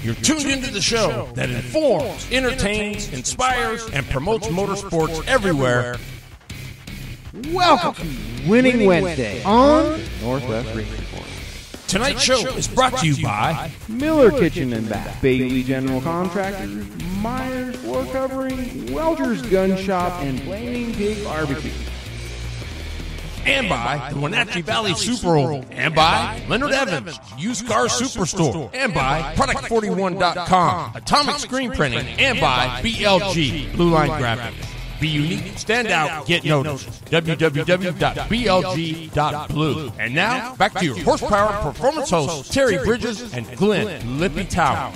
You're tuned into the show that informs, entertains, inspires, and promotes motorsports everywhere. Welcome to Winning Wednesday on Northwest Race Report. Tonight's show is brought to you by Miller Kitchen and Bath, Bailey General Contractors, Myers Floor Covering, Welter's Gun Shop, and Flaming Pig Barbecue. And by the Wenatchee Valley Super Oval. And by Leonard Evans, Used Car Superstore. And by Product41.com, Atomic Screen Printing. And by BLG, Blue Line Graphics. Be unique, stand out, get noticed. www.blg.blue. And now, back to your horsepower performance hosts, Terry Bridges and Glenn Lippy Tower.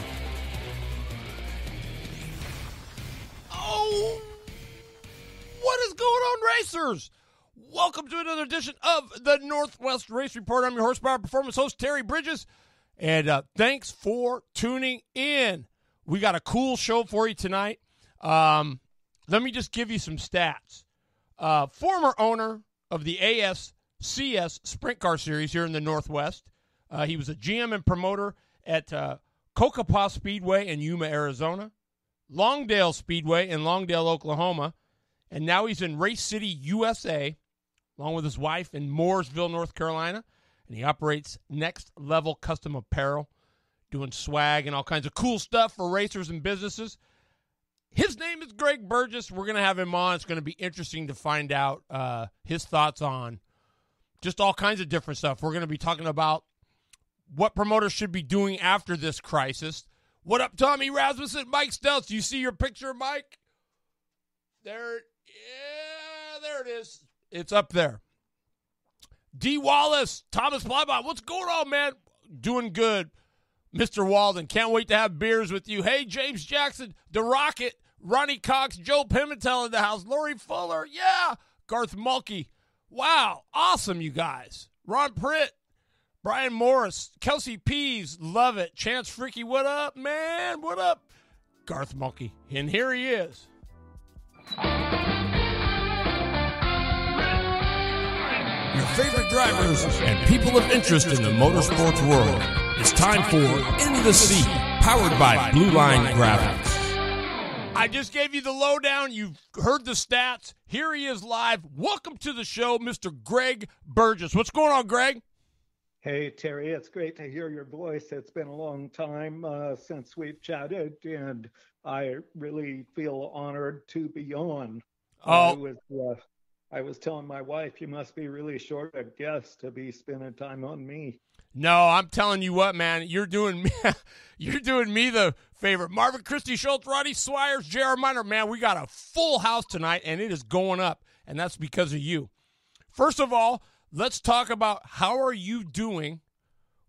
Oh, what is going on, racers? Welcome to another edition of the Northwest Race Report. I'm your horsepower performance host, Terry Bridges, and thanks for tuning in. We got a cool show for you tonight. Let me just give you some stats. Former owner of the ASCS Sprint Car Series here in the Northwest. He was a GM and promoter at Cocopah Speedway in Yuma, Arizona, Longdale Speedway in Longdale, Oklahoma, and now he's in Race City, USA, along with his wife in Mooresville, North Carolina, and he operates Next Level Custom Apparel, doing swag and all kinds of cool stuff for racers and businesses. His name is Greg Burgess. We're going to have him on. It's going to be interesting to find out his thoughts on just all kinds of different stuff. We're going to be talking about what promoters should be doing after this crisis. What up, Tommy Rasmussen? Mike Stelz, do you see your picture, Mike? There it is. It's up there. D. Wallace, Thomas Plybot, what's going on, man? Doing good. Mr. Walden, can't wait to have beers with you. Hey, James Jackson, The Rocket, Ronnie Cox, Joe Pimentel in the house, Lori Fuller, yeah, Garth Mulkey. Wow, awesome, you guys. Ron Pritt, Brian Morris, Kelsey Pease, love it. Chance Freaky, what up, man? What up? Garth Mulkey, and here he is. Your favorite drivers and people of interest in the motorsports world. It's time for In the Seat, powered by Blue Line Graphics. I just gave you the lowdown. You've heard the stats. Here he is live. Welcome to the show, Mr. Greg Burgess. What's going on, Greg? Hey, Terry. It's great to hear your voice. It's been a long time since we've chatted, and I really feel honored to be on. I was telling my wife, you must be really short of guests to be spending time on me. No, I'm telling you what, man. You're doing me the favor. Marvin Christie Schultz, Roddy Swires, J.R. Miner. Man, we got a full house tonight, and it is going up, and that's because of you. First of all, let's talk about how are you doing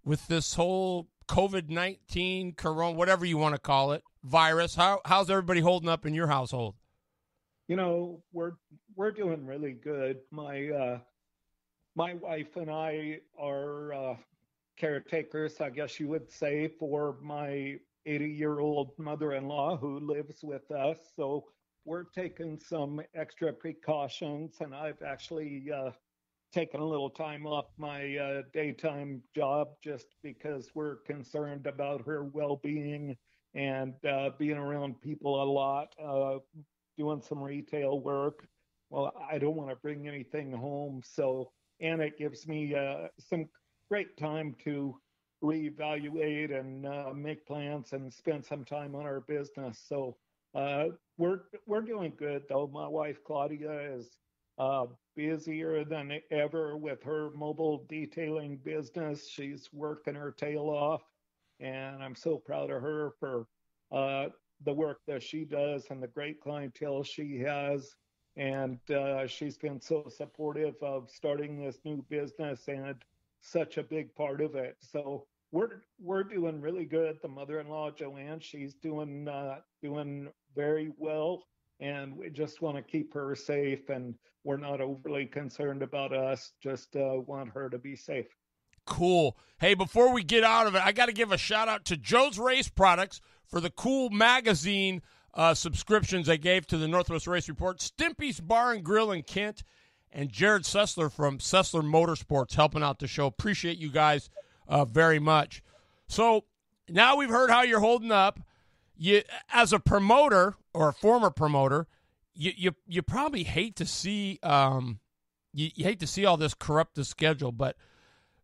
with this whole COVID-19, corona, whatever you want to call it, virus. How's everybody holding up in your household? You know, we're doing really good. My wife and I are caretakers, I guess you would say, for my 80-year-old mother-in-law who lives with us. So we're taking some extra precautions, and I've actually taken a little time off my daytime job just because we're concerned about her well-being and being around people a lot, doing some retail work. Well, I don't want to bring anything home, and it gives me some great time to reevaluate and make plans and spend some time on our business. So we're doing good, though. My wife Claudia is busier than ever with her mobile detailing business. She's working her tail off, and I'm so proud of her for the work that she does and the great clientele she has. And she's been so supportive of starting this new business and such a big part of it. So we're doing really good. The mother-in-law, Joanne, she's doing very well. And we just want to keep her safe. And we're not overly concerned about us, just want her to be safe. Cool. Hey, before we get out of it, I got to give a shout out to Joe's Race Products for the cool magazine subscriptions I gave to the Northwest Race Report, Stimpy's Bar and Grill in Kent, and Jared Sessler from Sessler Motorsports helping out the show. Appreciate you guys very much. So now we've heard how you're holding up. You, as a promoter or a former promoter, you probably hate to see you hate to see all this corrupt the schedule. But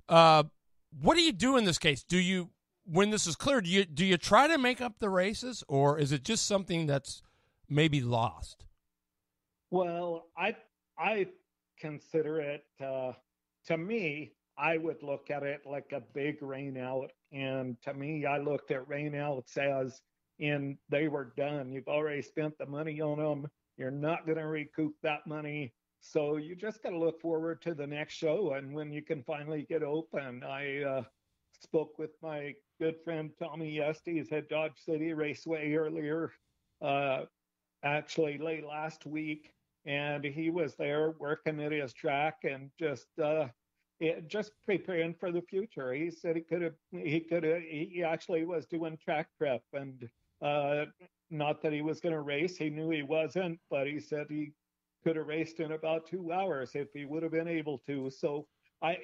what do you do in this case? Do you, when this is clear, do you try to make up the races, or is it just something that's maybe lost? Well, I consider it, to me, I would look at it like a big rain out. And to me, I looked at rain outs as in they were done. You've already spent the money on them. You're not going to recoup that money. So you just got to look forward to the next show and when you can finally get open. I spoke with my good friend Tommy Estes at Dodge City Raceway earlier, actually late last week, and he was there working at his track and just preparing for the future. He said he actually was doing track prep, and not that he was going to race. He knew he wasn't, but he said he could have raced in about 2 hours if he would have been able to. So I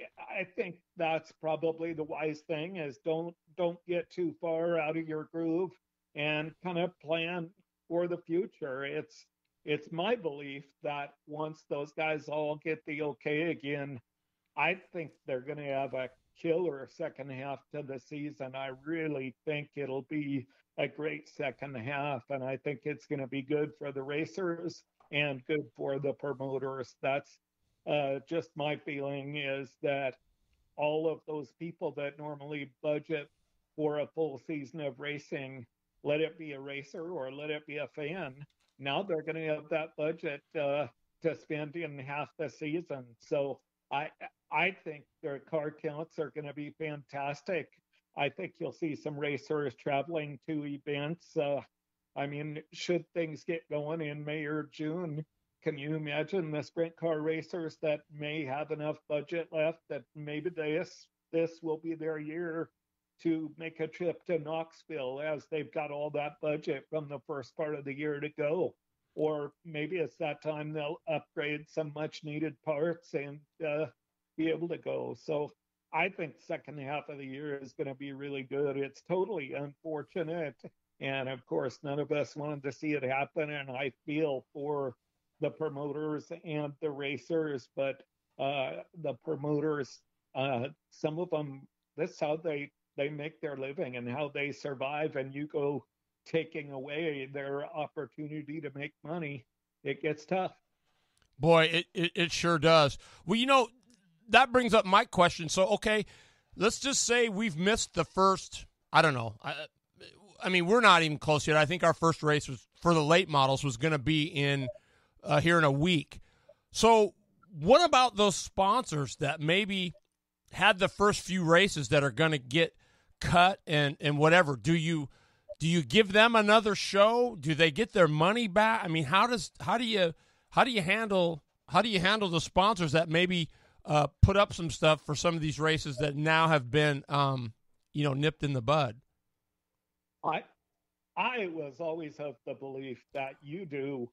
think that's probably the wise thing, is don't get too far out of your groove and kind of plan for the future. It's my belief that once those guys all get the okay again, I think they're going to have a killer second half to the season. I really think it'll be a great second half, and I think it's going to be good for the racers and good for the promoters. That's just my feeling, is that all of those people that normally budget for a full season of racing, let it be a racer or let it be a fan, now they're going to have that budget to spend in half the season. So I think their car counts are going to be fantastic. I think you'll see some racers traveling to events. I mean, should things get going in May or June, can you imagine the sprint car racers that may have enough budget left that maybe this will be their year to make a trip to Knoxville, as they've got all that budget from the first part of the year to go? Or maybe it's that time they'll upgrade some much needed parts and be able to go. So I think second half of the year is going to be really good. It's totally unfortunate. And of course, none of us wanted to see it happen. And I feel for the promoters and the racers, but the promoters, some of them, this is how they make their living and how they survive. And you go taking away their opportunity to make money, it gets tough. Boy, it sure does. Well, that brings up my question. So, okay, let's just say we've missed the first, I don't know. I mean, we're not even close yet. I think our first race was for the late models was going to be in here in a week. So what about those sponsors that maybe had the first few races that are going to get cut and whatever? Do you give them another show? Do they get their money back? I mean, how do you handle the sponsors that maybe put up some stuff for some of these races that now have been nipped in the bud? I was always of the belief that you do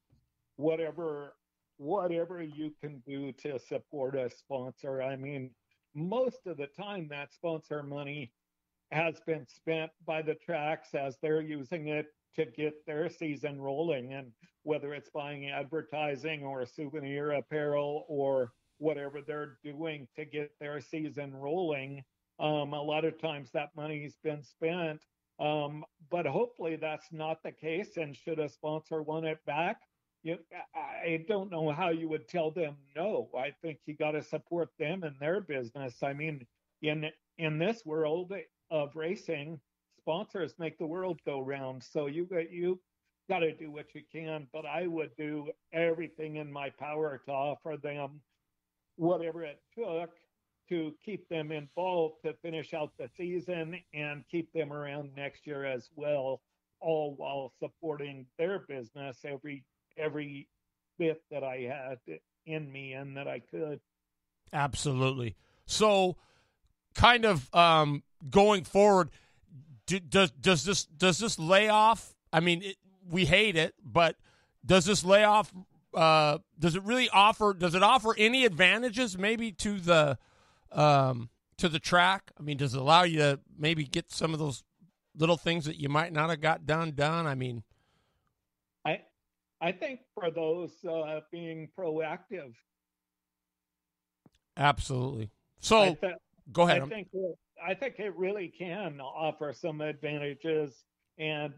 whatever you can do to support a sponsor. I mean, most of the time that sponsor money has been spent by the tracks as they're using it to get their season rolling, and whether it's buying advertising or souvenir apparel or whatever they're doing to get their season rolling, a lot of times that money's been spent. But hopefully that's not the case. And should a sponsor want it back, I don't know how you would tell them no. I think you got to support them in their business. I mean, in this world of racing, sponsors make the world go round. So you got to do what you can. But I would do everything in my power to offer them whatever it took to keep them involved to finish out the season and keep them around next year as well, all while supporting their business every bit that I had in me and that I could. Absolutely. So kind of going forward, does this layoff, I mean, we hate it, but does this layoff, does it offer any advantages maybe to the track? I mean, does it allow you to maybe get some of those little things that you might not have got done? I mean, I think for those being proactive. Absolutely. So go ahead. I think it really can offer some advantages, and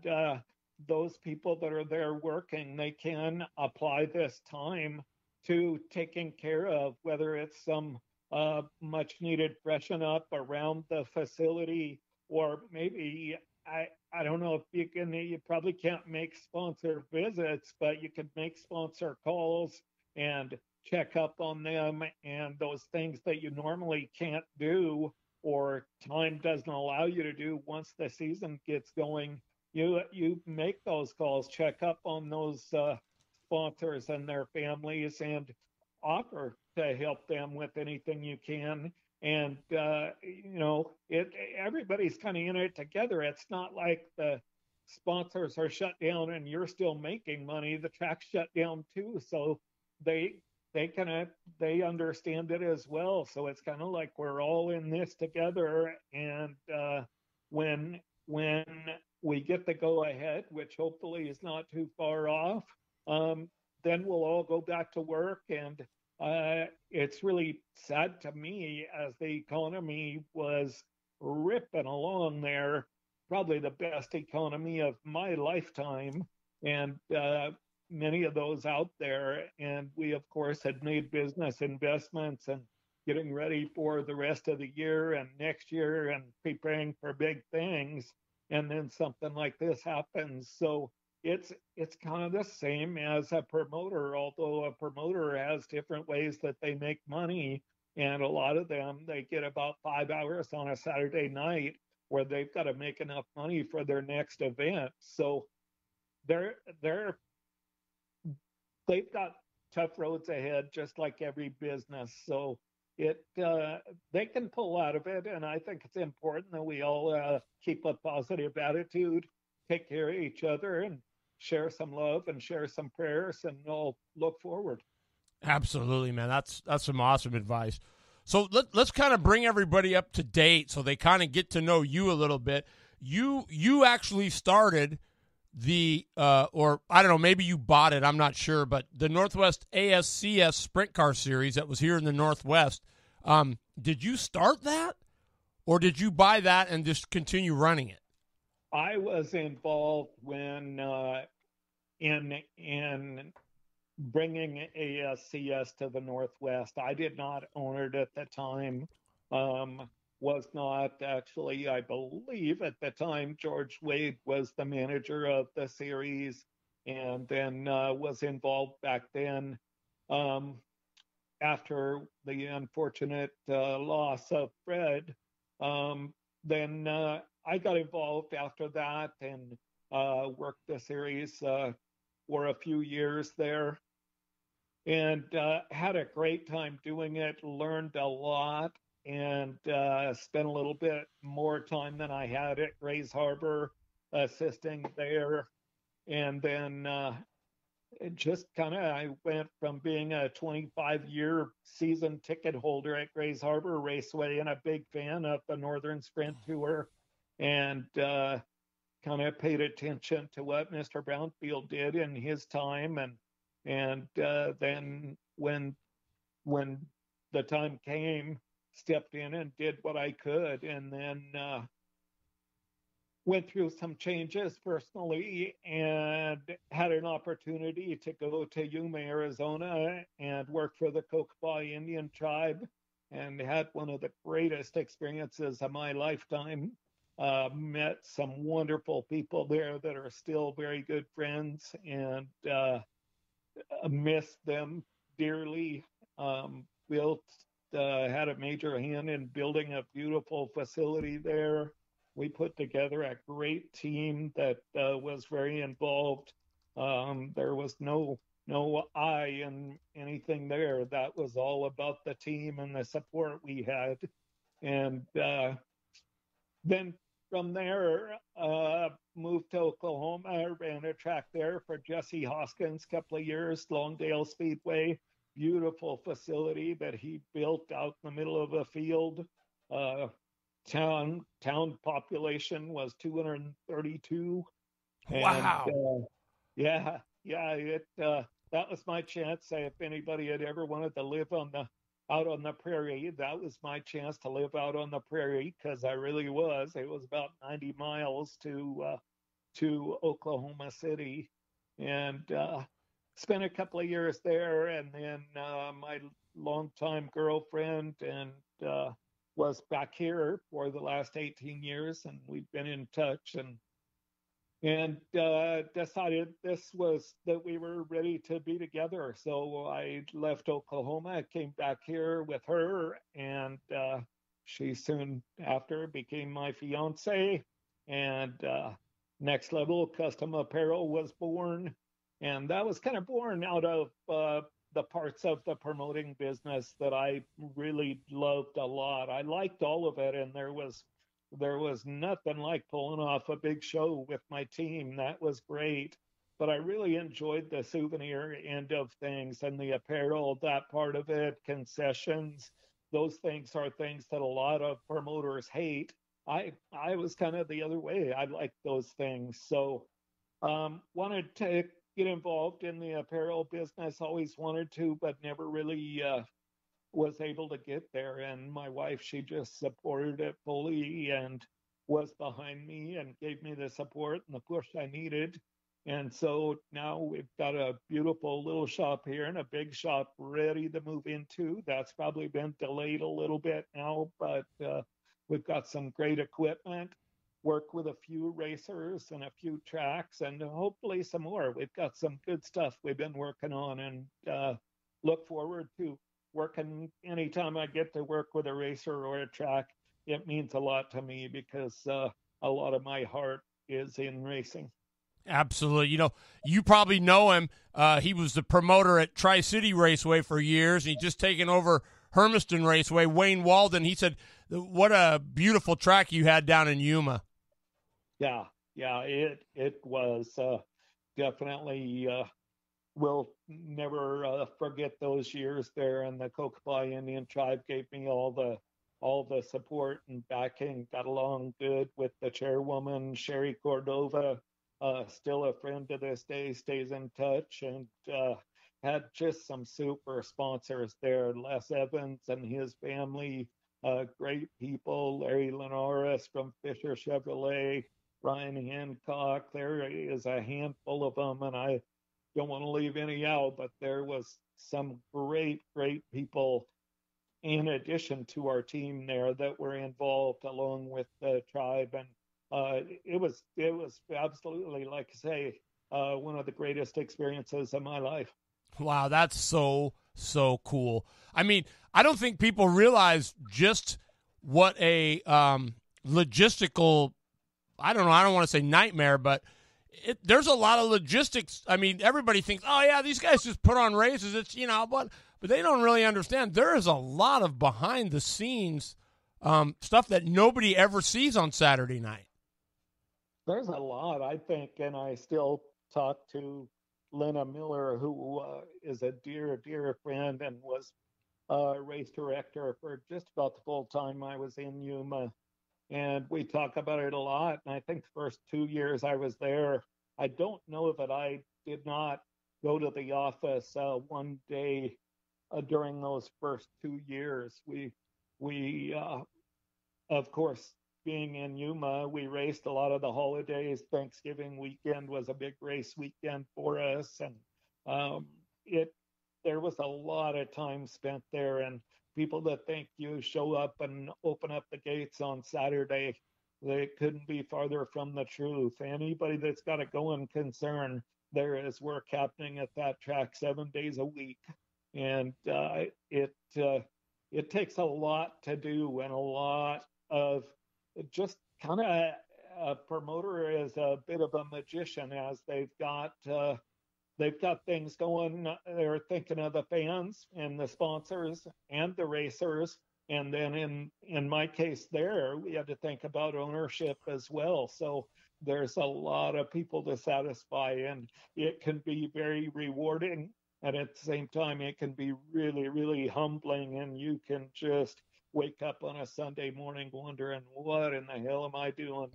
those people that are there working, they can apply this time to taking care of whether it's some much needed freshen up around the facility, or maybe I don't know if you probably can't make sponsor visits, but you could make sponsor calls and check up on them, and those things that you normally can't do or time doesn't allow you to do once the season gets going. You make those calls, check up on those sponsors and their families, and offer to help them with anything you can. And everybody's kind of in it together. It's not like the sponsors are shut down and you're still making money. The track's shut down too, so they they understand it as well. So it's kind of like we're all in this together. And when we get the go ahead, which hopefully is not too far off, then we'll all go back to work. And it's really sad to me, as the economy was ripping along there, probably the best economy of my lifetime, and many of those out there. And we, of course, had made business investments and getting ready for the rest of the year and next year and preparing for big things. And then something like this happens. So it's kind of the same as a promoter, although a promoter has different ways that they make money. And a lot of them, they get about 5 hours on a Saturday night where they've got to make enough money for their next event. So they've got tough roads ahead, just like every business. So they can pull out of it, and I think it's important that we all keep a positive attitude, take care of each other, and share some love and share some prayers, and all look forward. Absolutely, man. That's some awesome advice. So let's kind of bring everybody up to date so they kind of get to know you a little bit. You actually started the or I don't know, maybe you bought it, I'm not sure, but the Northwest ASCS Sprint Car Series that was here in the Northwest. Did you start that, or did you buy that and just continue running it? I was involved when in bringing ASCS to the Northwest. I did not own it at the time. Was not actually, I believe at the time, George Wade was the manager of the series, and then was involved back then after the unfortunate loss of Fred. Then I got involved after that and worked the series for a few years there, and had a great time doing it, learned a lot, and spent a little bit more time than I had at Grays Harbor assisting there. And then I went from being a 25-year season ticket holder at Grays Harbor Raceway and a big fan of the Northern Sprint Tour, and kind of paid attention to what Mr. Brownfield did in his time. And then when the time came, stepped in and did what I could, and then went through some changes personally and had an opportunity to go to Yuma, Arizona and work for the Cocopah Indian tribe, and had one of the greatest experiences of my lifetime. Met some wonderful people there that are still very good friends, and miss them dearly. Had a major hand in building a beautiful facility there. We put together a great team that was very involved. There was no I in anything there. That was all about the team and the support we had. And then from there, moved to Oklahoma, ran a track there for Jesse Hoskins a couple of years, Longdale Speedway, beautiful facility that he built out in the middle of a field. town population was 232, and Wow. it that was my chance. If anybody had ever wanted to live out on the prairie, that was my chance to live out on the prairie, because I really was. It was about 90 miles to Oklahoma City, and spent a couple of years there, and then my longtime girlfriend and was back here for the last 18 years, and we've been in touch, and decided this was that we were ready to be together. So I left Oklahoma, came back here with her, and she soon after became my fiance. And Next Level Custom Apparel was born, and that was kind of born out of the parts of the promoting business that I really loved a lot. I liked all of it, and there was nothing like pulling off a big show with my team. That was great. But I really enjoyed the souvenir end of things and the apparel, that part of it, concessions. Those things are things that a lot of promoters hate. I was kind of the other way. I like those things. So wanted to get involved in the apparel business, always wanted to, but never really was able to get there. And my wife, she just supported it fully and was behind me and gave me the support and the push I needed. And so now we've got a beautiful little shop here and a big shop ready to move into. That's probably been delayed a little bit now, but we've got some great equipment, work with a few racers and a few tracks, and hopefully some more. We've got some good stuff we've been working on, and look forward to working. Anytime I get to work with a racer or a track, it means a lot to me, because a lot of my heart is in racing. Absolutely. You probably know him. He was the promoter at Tri-City Raceway for years. He just taken over Hermiston Raceway. Wayne Walden, he said, what a beautiful track you had down in Yuma. Yeah, it was definitely. Will never forget those years there, and the Cocopah Indian tribe gave me all the support and backing. Got along good with the chairwoman, Sherry Cordova, still a friend to this day, stays in touch, and had just some super sponsors there. Les Evans and his family, great people. Larry Linares from Fisher Chevrolet, Ryan Hancock. There is a handful of them, and I don't want to leave any out, but there was some great people in addition to our team there that were involved along with the tribe. And it was absolutely, like I say, one of the greatest experiences of my life. Wow, that's so cool. I mean, I don't think people realize just what a logistical, I don't want to say nightmare, but there's a lot of logistics. I mean, everybody thinks, oh, yeah, these guys just put on races. It's, but they don't really understand. There is a lot of behind-the-scenes stuff that nobody ever sees on Saturday night. There's a lot, I think, and I still talk to Lena Miller, who is a dear friend and was race director for just about the full time I was in Yuma. And we talk about it a lot. And I think the first 2 years I was there, I don't know that I did not go to the office one day during those first 2 years. We of course, being in Yuma, we raced a lot of the holidays. Thanksgiving weekend was a big race weekend for us, and there was a lot of time spent there. And people that think you show up and open up the gates on Saturday, they couldn't be farther from the truth. Anybody that's got a going concern, there is work happening at that track 7 days a week, and it takes a lot to do, and a lot of just kind of a promoter is a bit of a magician, as they've got things going. They're thinking of the fans and the sponsors and the racers. And then in my case there, we had to think about ownership as well. So there's a lot of people to satisfy, and it can be very rewarding. And at the same time, it can be really, really humbling, and you can just wake up on a Sunday morning wondering, what in the hell am I doing?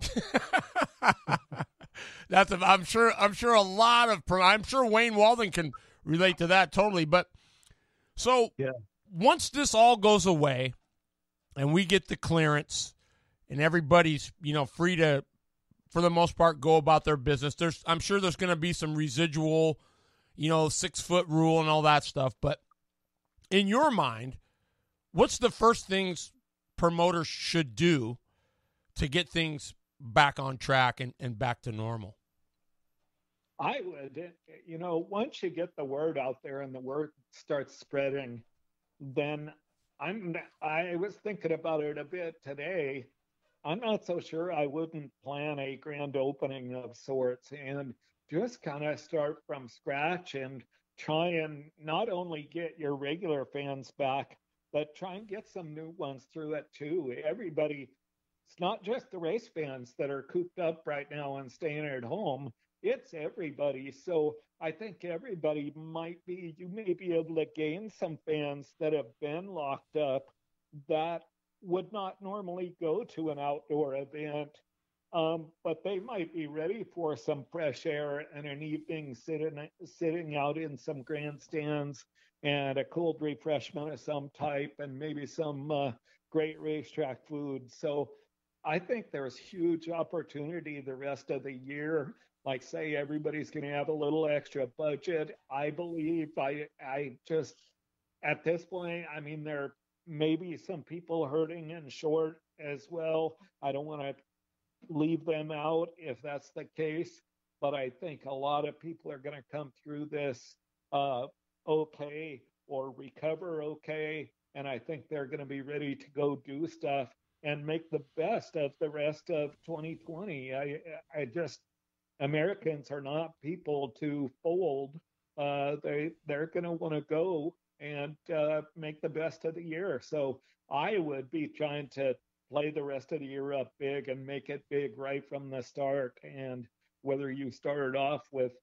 I'm sure a lot of, I'm sure Wayne Walden can relate to that totally. But so once this all goes away and we get the clearance and everybody's, free to, for the most part, go about their business, I'm sure there's going to be some residual, 6-foot rule and all that stuff. But in your mind, what's the first things promoters should do to get things back on track and back to normal? I would, once you get the word out there and the word starts spreading, then I was thinking about it a bit today. I'm not so sure I wouldn't plan a grand opening of sorts and just kind of start from scratch and try and not only get your regular fans back, but try and get some new ones through it too. Everybody, it's not just the race fans that are cooped up right now and staying at home. It's everybody. So I think everybody you may be able to gain some fans that have been locked up that would not normally go to an outdoor event, but they might be ready for some fresh air and an evening sitting out in some grandstands and a cold refreshment of some type and maybe some great racetrack food. So I think there's huge opportunity the rest of the year. Like say everybody's going to have a little extra budget. I believe I just at this point, I mean, there may be some people hurting and short as well. I don't want to leave them out if that's the case, but I think a lot of people are going to come through this okay or recover okay, and I think they're going to be ready to go do stuff and make the best of the rest of 2020. I just Americans are not people to fold. They're going to want to go and make the best of the year. So I would be trying to play the rest of the year up big and make it big right from the start. And whether you started off with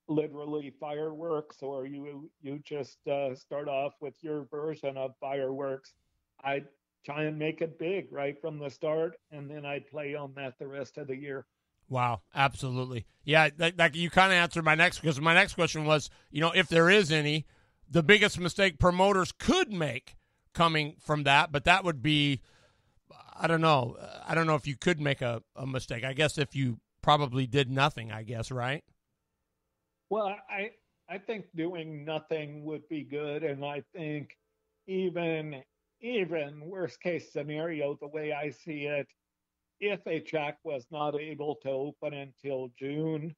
literally fireworks or you just start off with your version of fireworks, I'd try and make it big right from the start, and then I'd play on that the rest of the year. Wow, absolutely. Yeah, that you kind of answered my next, because my next question was, if there is any, the biggest mistake promoters could make coming from that, but that would be, I don't know if you could make a mistake. I guess if you probably did nothing, I guess, right? Well, I think doing nothing would be good, and I think even worst case scenario, the way I see it, if a track was not able to open until June,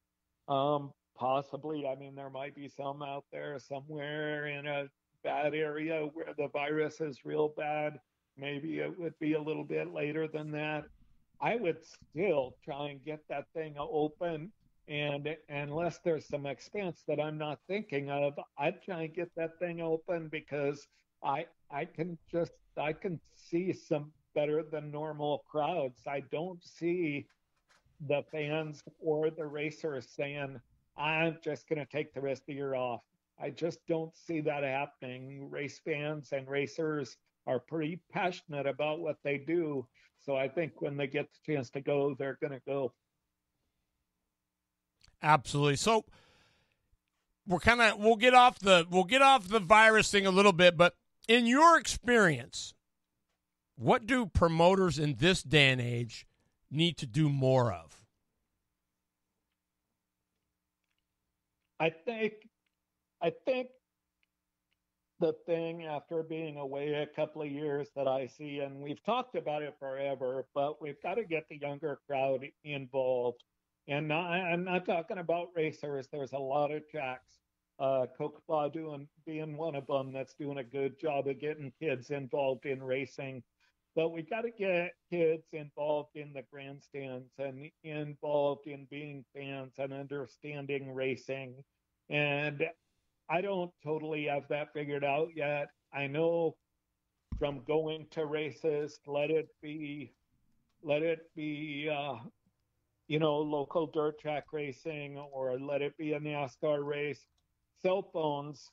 possibly, I mean, there might be some out there somewhere in a bad area where the virus is real bad. Maybe it would be a little bit later than that. I would still try and get that thing open. And unless there's some expense that I'm not thinking of, I'd try and get that thing open because I can see some better than normal crowds. I don't see the fans or the racers saying, I'm just going to take the rest of the year off. I just don't see that happening. Race fans and racers are pretty passionate about what they do. So I think when they get the chance to go, they're going to go. Absolutely. So we'll get off the virus thing a little bit, but in your experience, what do promoters in this day and age need to do more of? I think the thing after being away a couple of years that I see, and we've talked about it forever, but we've got to get the younger crowd involved. And I'm not talking about racers. There's a lot of tracks, Kokopah being one of them that's doing a good job of getting kids involved in racing. But we got to get kids involved in the grandstands and involved in being fans and understanding racing. And I don't totally have that figured out yet. I know from going to races, let it be, local dirt track racing or let it be a NASCAR race. Cell phones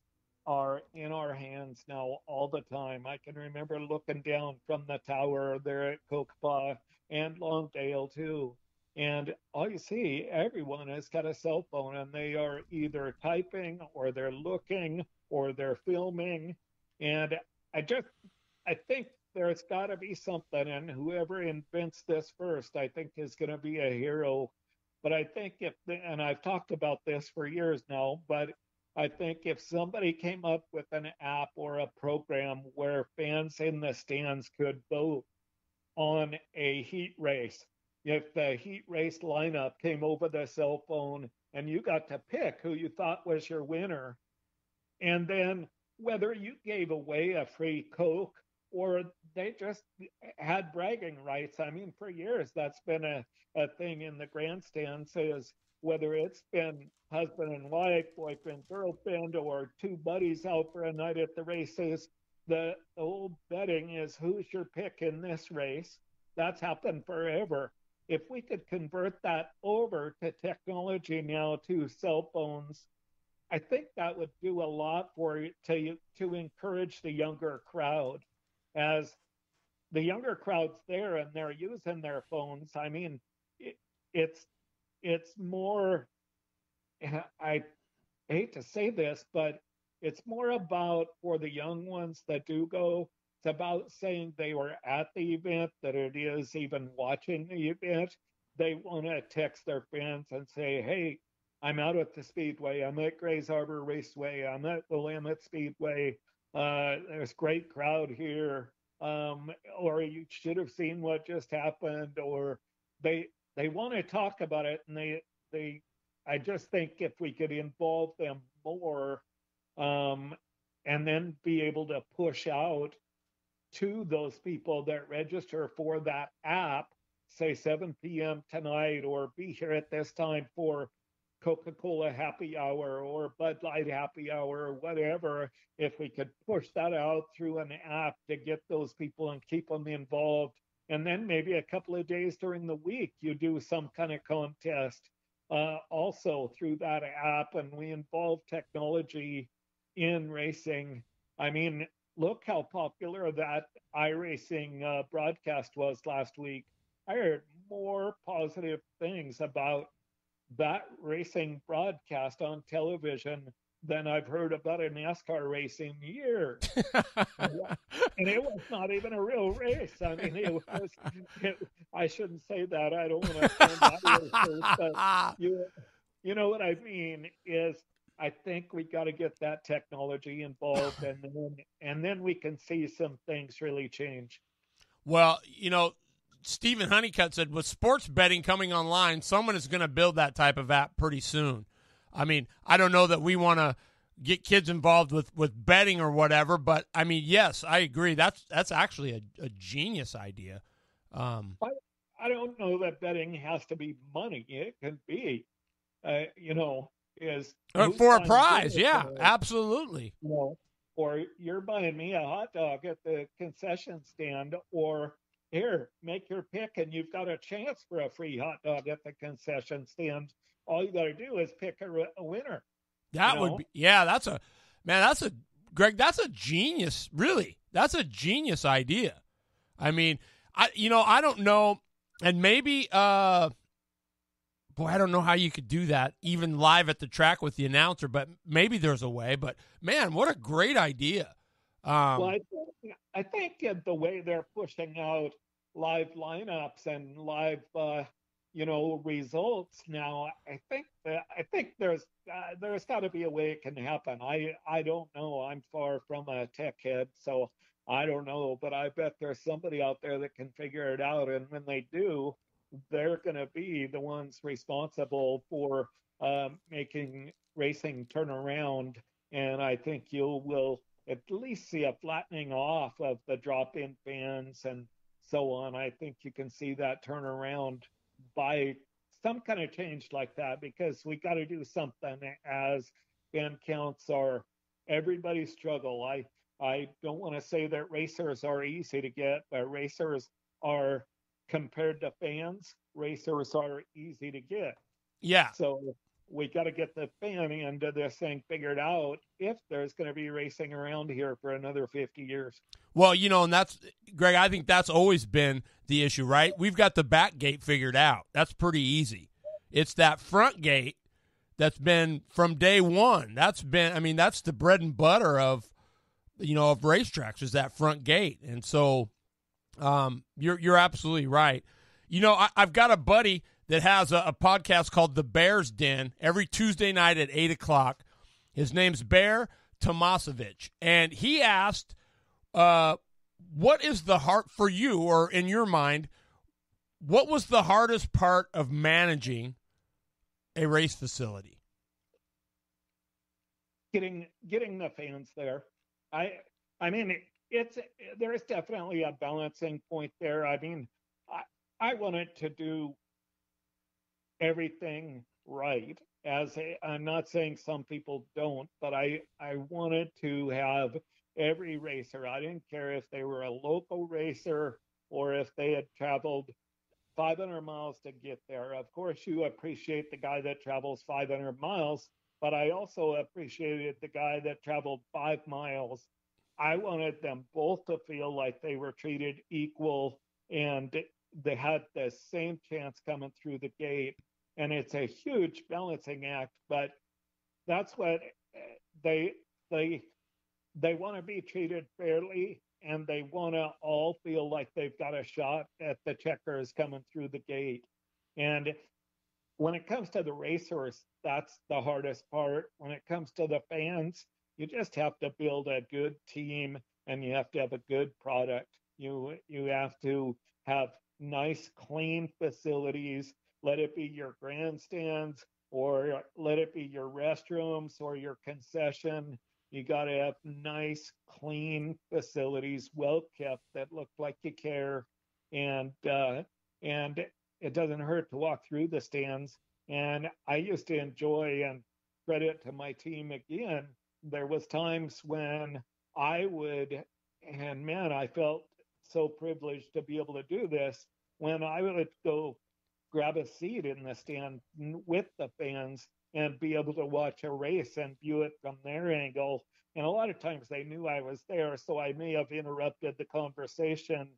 are in our hands now all the time. I can remember looking down from the tower there at Kokpa and Longdale too. And all you see, everyone has got a cell phone and they are either typing or they're looking or they're filming. And I just, I think there's got to be something, and whoever invents this first, I think is going to be a hero. But I think and I've talked about this for years now, but I think if somebody came up with an app or a program where fans in the stands could vote on a heat race, if the heat race lineup came over the cell phone and you got to pick who you thought was your winner, and then whether you gave away a free Coke or they just had bragging rights. I mean, for years, that's been a thing in the grandstands, is whether it's been husband and wife, boyfriend, girlfriend, or two buddies out for a night at the races. The old betting is who's your pick in this race. That's happened forever. If we could convert that over to technology now, to cell phones, I think that would do a lot for to encourage the younger crowd. As the younger crowd's there and they're using their phones, I mean, it's more, I hate to say this, but it's more about, for the young ones that do go, it's about saying they were at the event than it is even watching the event. They want to text their friends and say, hey, I'm out at the Speedway. I'm at Grays Harbor Raceway. I'm at the Willamette Speedway. There's a great crowd here. Or you should have seen what just happened. Or they want to talk about it, and I just think if we could involve them more, and then be able to push out to those people that register for that app, say 7 p.m. tonight, or be here at this time for Coca-Cola happy hour or Bud Light happy hour or whatever, if we could push that out through an app to get those people and keep them involved. And then maybe a couple of days during the week, you do some kind of contest also through that app, and we involve technology in racing. I mean, look how popular that iRacing broadcast was last week. I heard more positive things about that racing broadcast on television than I've heard about a NASCAR race in years. And it was not even a real race. I mean, I shouldn't say that. I don't want to offend racers, but you know what I mean is, I think we got to get that technology involved, and then we can see some things really change. Well, Stephen Honeycutt said, with sports betting coming online, someone is going to build that type of app pretty soon. I mean, I don't know that we want to get kids involved with betting or whatever, but I mean, yes, I agree. That's actually a genius idea. I don't know that betting has to be money. It can be, is for a prize. Yeah, absolutely. Or you're buying me a hot dog at the concession stand, or here, make your pick and you've got a chance for a free hot dog at the concession stand. All you got to do is pick a winner. That would be, Greg, that's a genius, really. That's a genius idea. I mean, I don't know, and maybe, I don't know how you could do that even live at the track with the announcer, but maybe there's a way. But man, what a great idea. Well, I think the way they're pushing out live lineups and live, results now, I think there's got to be a way it can happen. I don't know. I'm far from a tech head, so I don't know. But I bet there's somebody out there that can figure it out. And when they do, they're going to be the ones responsible for making racing turn around. And I think you will at least see a flattening off of the drop-in fans and so on. I think you can see that turn around by some kind of change like that, because we got to do something, as fan counts are everybody's struggle. I don't want to say that racers are easy to get, but racers are, compared to fans, racers are easy to get. Yeah. So we got to get the fan end of this thing figured out if there's going to be racing around here for another 50 years. Well, and that's, Greg, I think that's always been the issue, right? We've got the back gate figured out. That's pretty easy. It's that front gate that's been from day one. That's the bread and butter of racetracks, is that front gate. And so you're absolutely right. I've got a buddy that has a podcast called The Bear's Den every Tuesday night at 8 o'clock. His name's Bear Tomasevich. And he asked, what is the hard for you, or in your mind, what was the hardest part of managing a race facility? Getting the fans there. I mean, there's definitely a balancing point there. I mean, I wanted to do everything right. I'm not saying some people don't, but I wanted to have every racer. I didn't care if they were a local racer or if they had traveled 500 miles to get there. Of course, you appreciate the guy that travels 500 miles, but I also appreciated the guy that traveled 5 miles. I wanted them both to feel like they were treated equal and they had the same chance coming through the gate. And it's a huge balancing act, but that's what they want to be treated fairly, and they want to all feel like they've got a shot at the checkers coming through the gate. And when it comes to the racers, that's the hardest part. When it comes to the fans, you just have to build a good team, and you have to have a good product. You have to have nice, clean facilities. Let it be your grandstands, or let it be your restrooms or your concession. You got to have nice, clean facilities, well kept, that look like you care, and it doesn't hurt to walk through the stands. And I used to enjoy, and credit to my team again, there was times when I felt so privileged to be able to do this, when I would go grab a seat in the stand with the fans and be able to watch a race and view it from their angle. And a lot of times they knew I was there, so I may have interrupted the conversation,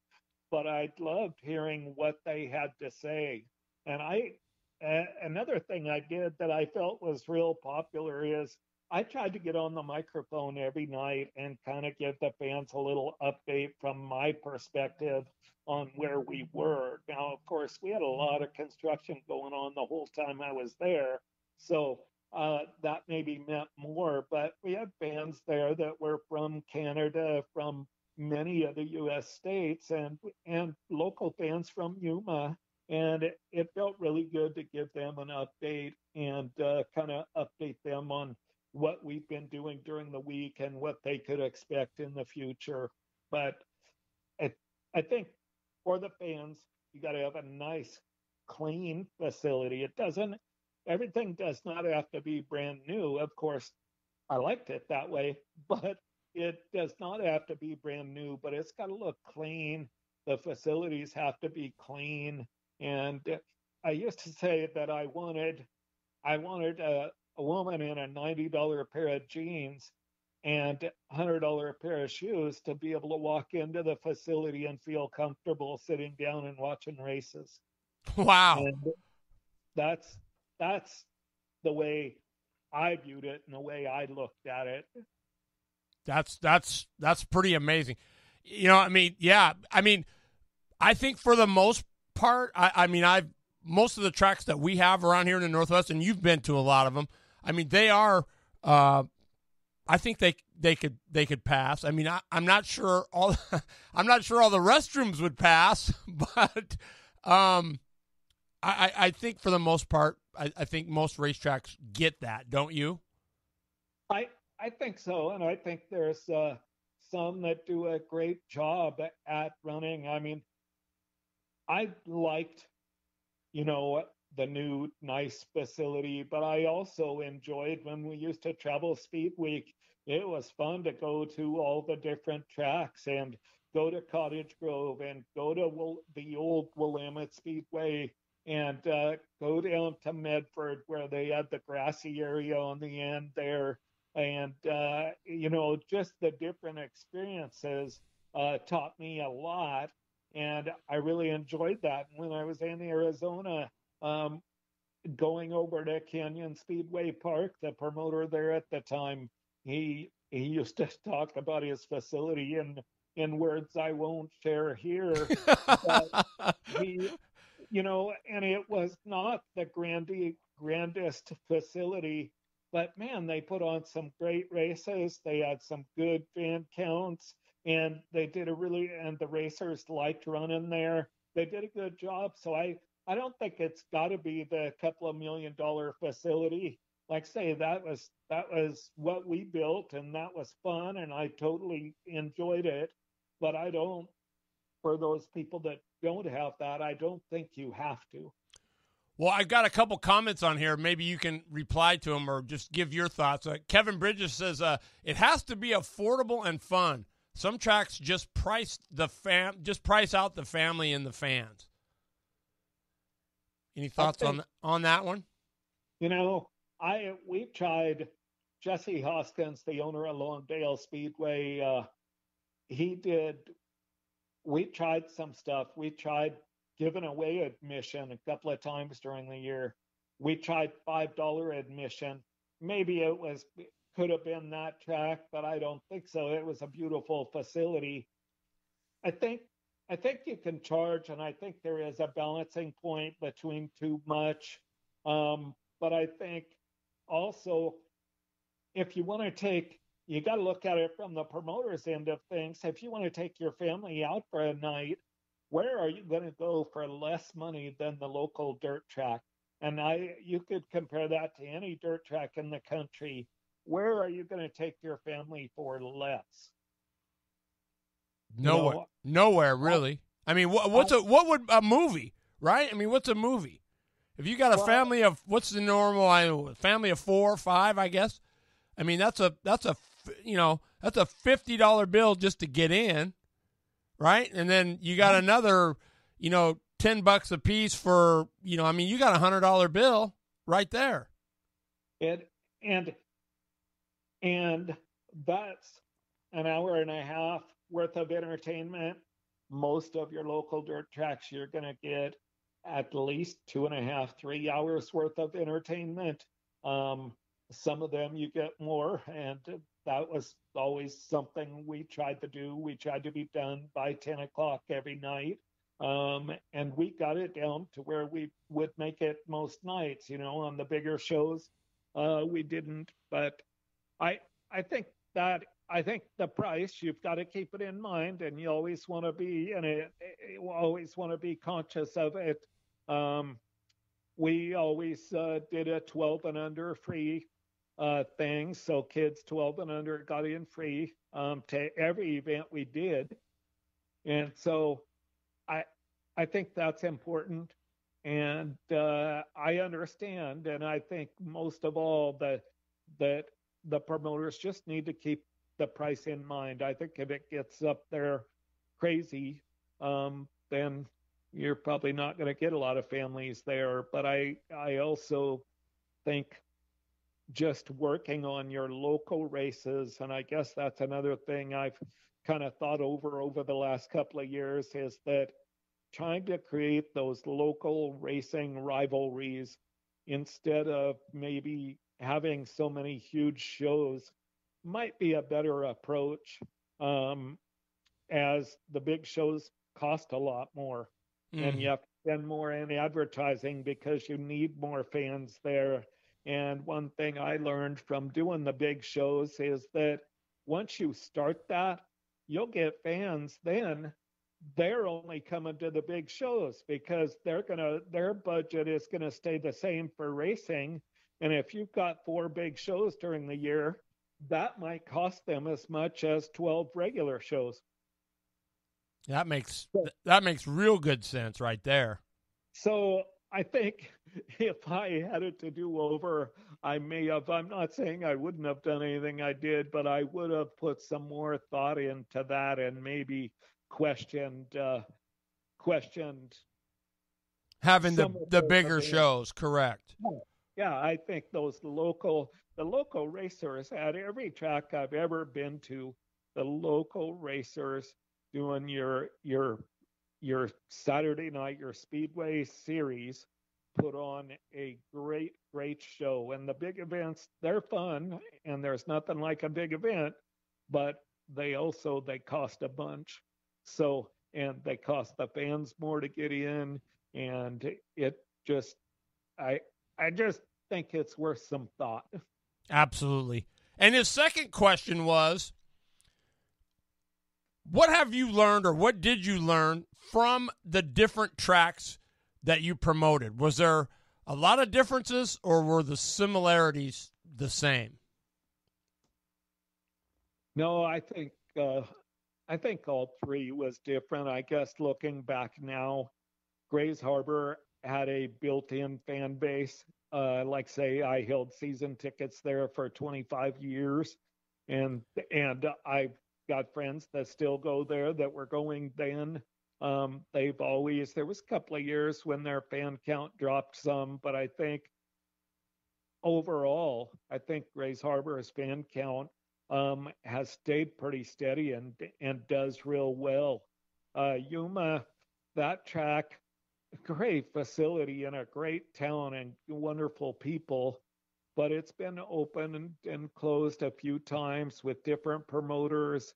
but I loved hearing what they had to say. And another thing I did that I felt was real popular is I tried to get on the microphone every night and kind of give the fans a little update from my perspective on where we were. Now, of course, we had a lot of construction going on the whole time I was there, so that maybe meant more, but we had fans there that were from Canada, from many of the U.S. states, and local fans from Yuma, and it felt really good to give them an update and kind of update them on what we've been doing during the week and what they could expect in the future. But I think for the fans, you got to have a nice, clean facility. Everything does not have to be brand new. Of course, I liked it that way, but it does not have to be brand new, but it's got to look clean. The facilities have to be clean. And I used to say that I wanted a woman in a $90 pair of jeans and $100 pair of shoes to be able to walk into the facility and feel comfortable sitting down and watching races. Wow. And that's the way I viewed it and the way I looked at it. That's pretty amazing. I think for the most part, most of the tracks that we have around here in the Northwest, and you've been to a lot of them, they are. I think they could pass. I'm not sure all the restrooms would pass, but I think for the most part, I think most racetracks get that, don't you? I think so, and I think there's some that do a great job at running. I liked, the new nice facility, but I also enjoyed when we used to travel Speed Week. It was fun to go to all the different tracks and go to Cottage Grove and go to the old Willamette Speedway and go down to Medford where they had the grassy area on the end there. And, just the different experiences taught me a lot. And I really enjoyed that. When I was in Arizona, um, going over to Canyon Speedway Park, the promoter there at the time, he used to talk about his facility in words I won't share here, but he, and it was not the grandest facility, but man, they put on some great races. They had some good fan counts, and they did and the racers liked running there. They did a good job. So I don't think it's got to be the couple of $1 million facility. Like say that was what we built, and that was fun, and I totally enjoyed it. But I don't, for those people that don't have that, I don't think you have to. Well, I've got a couple comments on here. Maybe you can reply to them or just give your thoughts. Kevin Bridges says it has to be affordable and fun. Some tracks just price out the family and the fans. Any thoughts on that one? We tried. Jesse Hoskins, the owner of Lawndale Speedway. We tried some stuff. We tried giving away admission a couple of times during the year. We tried $5 admission. Maybe could have been that track, but I don't think so. It was a beautiful facility. I think you can charge, and I think there is a balancing point between too much. But I think also, if you want to you got to look at it from the promoter's end of things. If you want to take your family out for a night, where are you going to go for less money than the local dirt track? And you could compare that to any dirt track in the country. Where are you going to take your family for less? Nowhere really. I mean, what would a movie, right? I mean, what's a movie? If you got a family of, what's the normal family of 4 or 5, I guess. I mean, that's a $50 bill just to get in, right? And then you got another, $10 a piece for, you got a $100 bill right there. And that's an hour and a half worth of entertainment. Most of your local dirt tracks, you're going to get at least 2.5, 3 hours worth of entertainment. Some of them you get more, and that was always something we tried to do. We tried to be done by 10 o'clock every night. And we got it down to where we would make it most nights, on the bigger shows. We didn't, but I think the price, you've got to keep it in mind, and you always want to be always want to be conscious of it. We always did a 12 and under free thing, so kids 12 and under got in free to every event we did, and so I think that's important, and I understand, and I think most of all that the promoters just need to keep the price in mind. I think if it gets up there crazy, then you're probably not going to get a lot of families there. But I also think just working on your local races, and I guess that's another thing I've kind of thought over the last couple of years, is that trying to create those local racing rivalries instead of maybe having so many huge shows might be a better approach, as the big shows cost a lot more, and you have to spend more in advertising because you need more fans there. And one thing I learned from doing the big shows is that once you start that, you'll get fans then. They're only coming to the big shows because their budget is going to stay the same for racing. And if you've got 4 big shows during the year, that might cost them as much as 12 regular shows. That makes real good sense right there. So I think if I had it to do over, I'm not saying I wouldn't have done anything I did, but I would have put some more thought into that and maybe questioned. having some of the those bigger events. shows, correct? Yeah, I think the local racers at every track I've ever been to, the local racers doing your Saturday night, your Speedway series, put on a great show. And the big events, they're fun, and there's nothing like a big event, but they cost a bunch. So, and they cost the fans more to get in, and it just I I just think it's worth some thought. Absolutely. And his second question was, what have you learned or what did you learn from the different tracks that you promoted? Was there a lot of differences or were the similarities the same? No, I think all three was different. I guess looking back now, Grays Harbor had a built-in fan base. Like say, I held season tickets there for 25 years, and I've got friends that still go there that were going then. There was a couple of years when their fan count dropped some, but I think overall, I think Grays Harbor's fan count has stayed pretty steady and does real well. Yuma, that track, great facility and a great town and wonderful people, but it's been open and closed a few times with different promoters,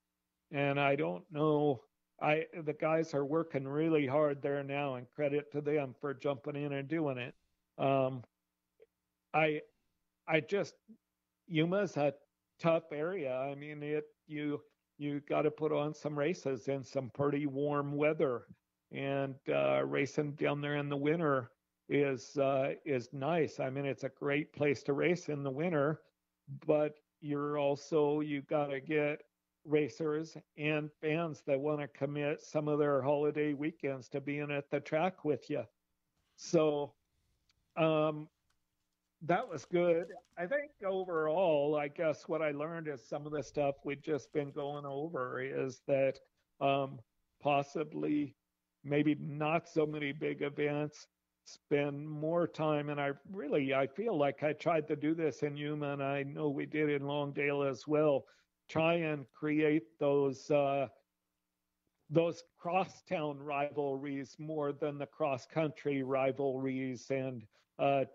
and I don't know. The guys are working really hard there now, and credit to them for jumping in and doing it. Um, I I just Yuma's a tough area. I mean, you got to put on some races in some pretty warm weather, and racing down there in the winter is nice. I mean, it's a great place to race in the winter, but you got to get racers and fans that want to commit some of their holiday weekends to being at the track with you. So um, that was good. I think overall, I guess what I learned is some of the stuff we've just been going over is that um, possibly maybe not so many big events, spend more time. And I feel like I tried to do this in Yuma, and I know we did in Longdale as well. Try and create those crosstown rivalries more than the cross country rivalries, and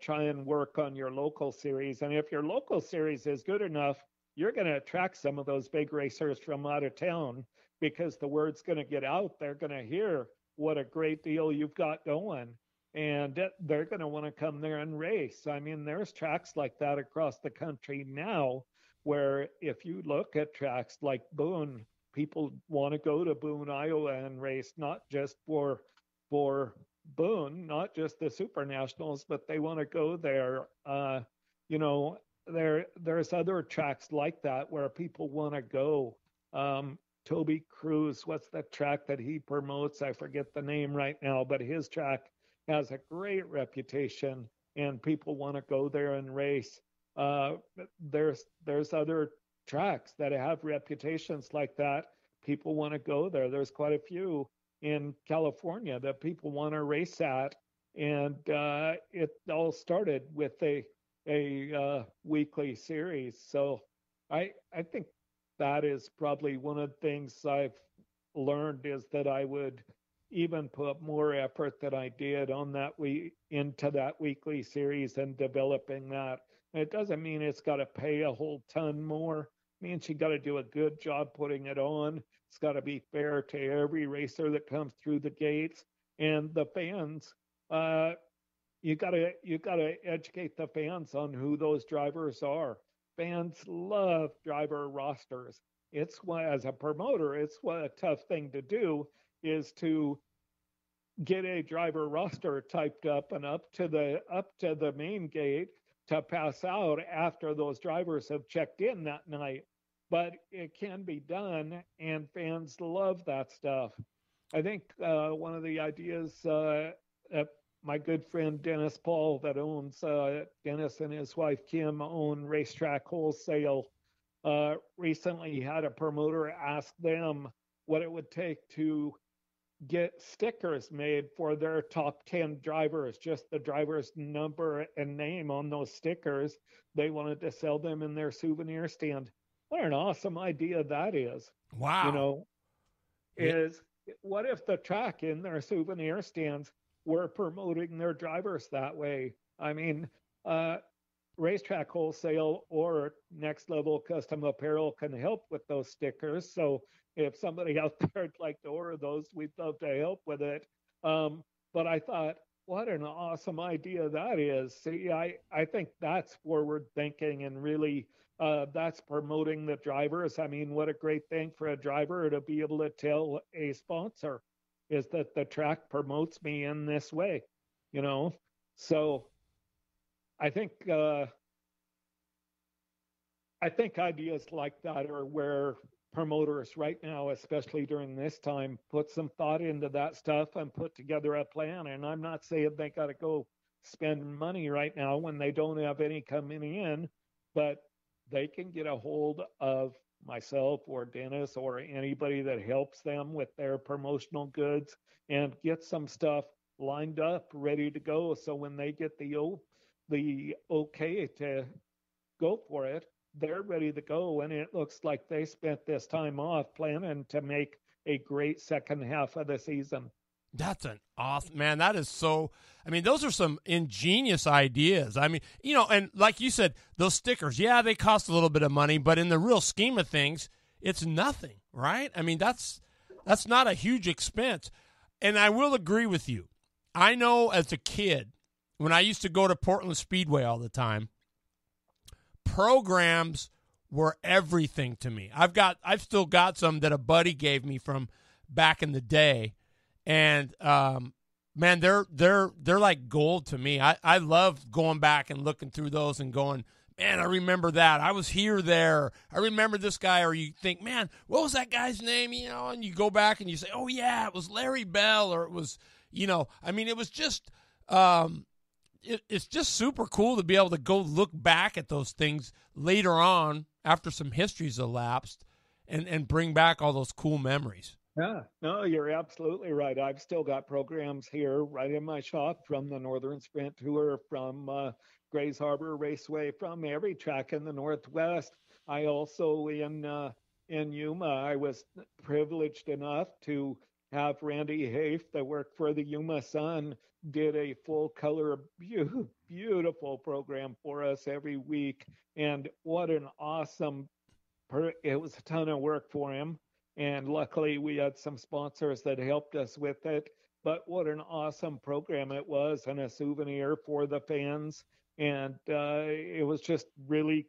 try and work on your local series. And if your local series is good enough, you're going to attract some of those big racers from out of town because the word's going to get out. They're going to hear what a great deal you've got going, and they're going to want to come there and race. I mean, there's tracks like that across the country now where if you look at tracks like Boone, people want to go to Boone, Iowa and race, not just for Boone, not just the Super Nationals, but they want to go there. You know, there's other tracks like that where people want to go. Toby Cruz, what's that track that he promotes? I forget the name right now, but his track has a great reputation, and people want to go there and race. Uh, there's other tracks that have reputations like that. People want to go there. There's quite a few in California that people want to race at, and it all started with a weekly series. So I think that is probably one of the things I've learned is that I would even put more effort than I did on that into that weekly series and developing that. And it doesn't mean it's got to pay a whole ton more. It means you got to do a good job putting it on. It's got to be fair to every racer that comes through the gates and the fans. Uh, you gotta educate the fans on who those drivers are. Fans love driver rosters. It's why, as a promoter, it's what a tough thing to do is to get a driver roster typed up and up to the main gate to pass out after those drivers have checked in that night. But it can be done, and fans love that stuff. I think one of the ideas that my good friend Dennis Paul, that owns Dennis and his wife Kim own Racetrack Wholesale, recently had a promoter ask them what it would take to get stickers made for their top 10 drivers, just the driver's number and name on those stickers. They wanted to sell them in their souvenir stand. What an awesome idea that is. You Wow. know, Yeah. is what if the track in their souvenir stands were promoting their drivers that way? I mean, uh, Racetrack Wholesale or Next Level Custom Apparel can help with those stickers. So if somebody out there would like to order those, we'd love to help with it. But I thought, what an awesome idea that is. See, I think that's forward thinking and really that's promoting the drivers. I mean, what a great thing for a driver to be able to tell a sponsor is that the track promotes me in this way, you know? So I think ideas like that are where promoters right now, especially during this time, put some thought into that stuff and put together a plan. And I'm not saying they got to go spend money right now when they don't have any coming in, but they can get a hold of myself or Dennis or anybody that helps them with their promotional goods and get some stuff lined up, ready to go. So when they get the okay to go for it, they're ready to go. And it looks like they spent this time off planning to make a great second half of the season. That's an awesome, man. That is so, I mean, those are some ingenious ideas. I mean, you know, and like you said, those stickers, yeah, they cost a little bit of money, but in the real scheme of things, it's nothing, right? I mean, that's not a huge expense. And I will agree with you. I know as a kid, when I used to go to Portland Speedway all the time, programs were everything to me. I've still got some that a buddy gave me from back in the day. And man, they're like gold to me. I love going back and looking through those and going, man, I remember that. I was there. I remember this guy. Or you think, man, what was that guy's name? You know, and you go back and you say, oh yeah, it was Larry Bell, or it was, you know, I mean, it was just, it's just super cool to be able to go look back at those things later on after some history's elapsed and bring back all those cool memories. Yeah, no, you're absolutely right. I've still got programs here right in my shop from the Northern Sprint Tour, from Grays Harbor Raceway, from every track in the Northwest. I also in Yuma, I was privileged enough to have Randy Hafe, that worked for the Yuma Sun, did a full color, beautiful program for us every week. And what an awesome, it was a ton of work for him. And luckily, we had some sponsors that helped us with it. But what an awesome program it was, and a souvenir for the fans. And it was just really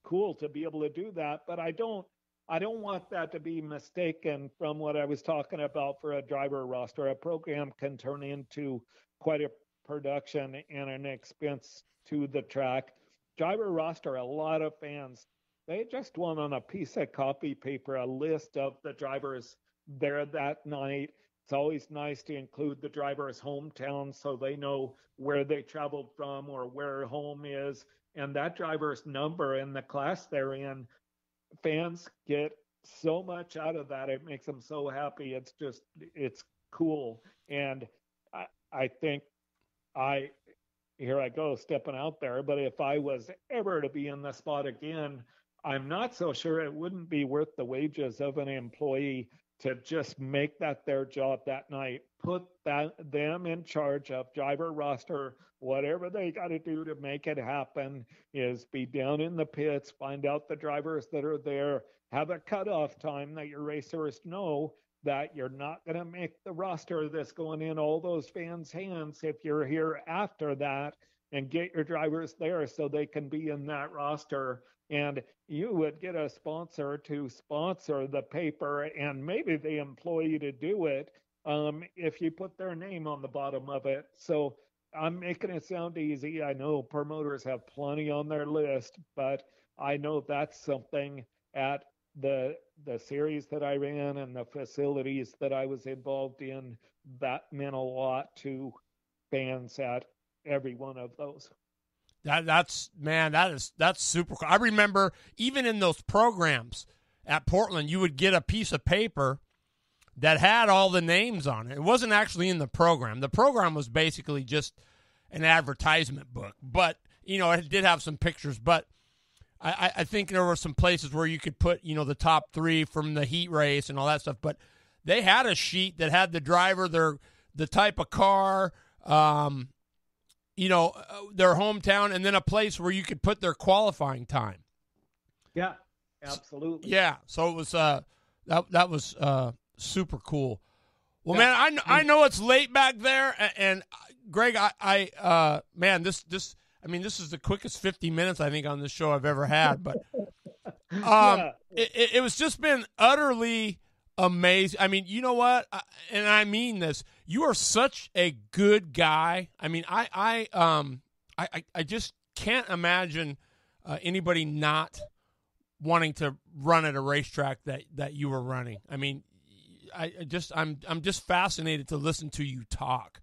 cool to be able to do that. But I don't want that to be mistaken from what I was talking about for a driver roster. A program can turn into quite a production and an expense to the track. Driver roster, a lot of fans, they just want on a piece of copy paper a list of the drivers there that night. It's always nice to include the driver's hometown so they know where they traveled from or where home is, and that driver's number and the class they're in. Fans get so much out of that. It makes them so happy. It's cool. And I think here I go stepping out there, but if I was ever to be in the spot again, I'm not so sure it wouldn't be worth the wages of an employee to just make that their job that night. Put them in charge of driver roster. Whatever they got to do to make it happen is be down in the pits, find out the drivers that are there, have a cutoff time that your racers know that you're not going to make the roster that's going in all those fans' hands if you're here after that, and get your drivers there so they can be in that roster. And you would get a sponsor to sponsor the paper and maybe the employee to do it if you put their name on the bottom of it. So I'm making it sound easy. I know promoters have plenty on their list, but I know that's something at the series that I ran and the facilities that I was involved in that meant a lot to fans at every one of those. That's super cool. I remember even in those programs at Portland, you would get a piece of paper that had all the names on it. It wasn't actually in the program. The program was basically just an advertisement book, but it did have some pictures. But I think there were some places where you could put the top 3 from the heat race and all that stuff. But they had a sheet that had the driver, the type of car, their hometown, and then a place where you could put their qualifying time. Yeah, absolutely. Yeah, so it was that was super cool. Well, yeah. Man, I know it's late back there, and Greg, this is the quickest 50 minutes I think on this show I've ever had, but it was just been utterly amazing. I mean, you know what? And I mean this. You are such a good guy. I mean, I just can't imagine anybody not wanting to run at a racetrack that you were running. I mean, I'm just fascinated to listen to you talk.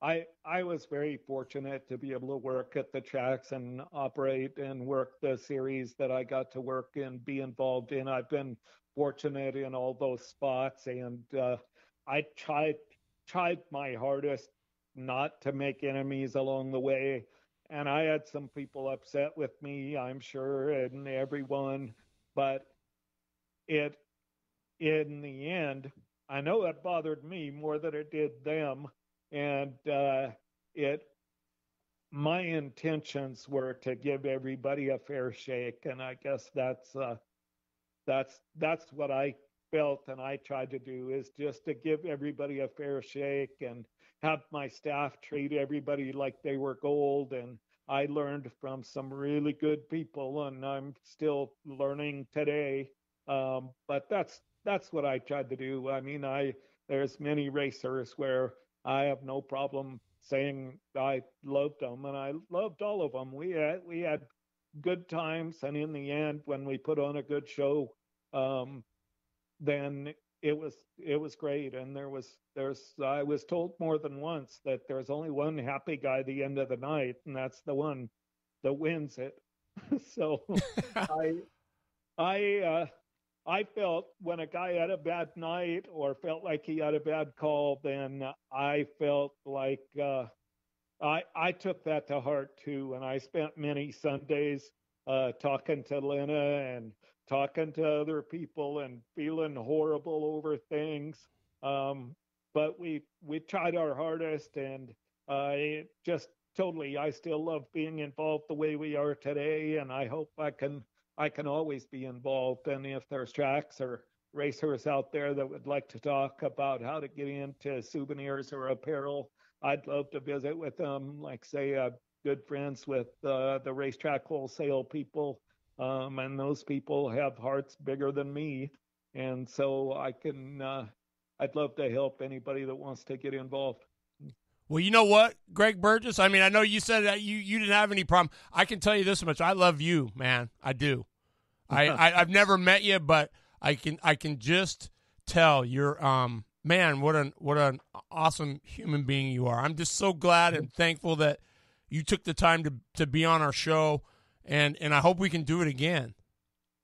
I was very fortunate to be able to work at the tracks and operate and work the series that I got to work and be involved in. I've been fortunate in all those spots, and I tried my hardest not to make enemies along the way. And I had some people upset with me, I'm sure, and everyone, but in the end, I know it bothered me more than it did them. And my intentions were to give everybody a fair shake, and I guess that's what I felt, and I tried to do, is just to give everybody a fair shake and have my staff treat everybody like they were gold. And I learned from some really good people, and I'm still learning today. But that's what I tried to do. I mean, there's many racers where I have no problem saying I loved them, and I loved all of them. We had good times, and in the end, when we put on a good show, then it was great. And I was told more than once that there's only one happy guy at the end of the night, and that's the one that wins it. So I felt when a guy had a bad night or felt like he had a bad call, then I felt like I took that to heart too. And I spent many Sundays talking to Lena and talking to other people and feeling horrible over things. But we tried our hardest, and I still love being involved the way we are today. And I hope I can always be involved. And if there's tracks or racers out there that would like to talk about how to get into souvenirs or apparel, I'd love to visit with them. Like, say, good friends with the racetrack wholesale people, and those people have hearts bigger than me. And so I'd love to help anybody that wants to get involved. Well, you know what, Greg Burgess? I mean, I know you said that you didn't have any problem. I can tell you this much: I love you, man. I do. I've never met you, but I can just tell you're man. What an awesome human being you are. I'm just so glad and thankful that you took the time to be on our show, and I hope we can do it again.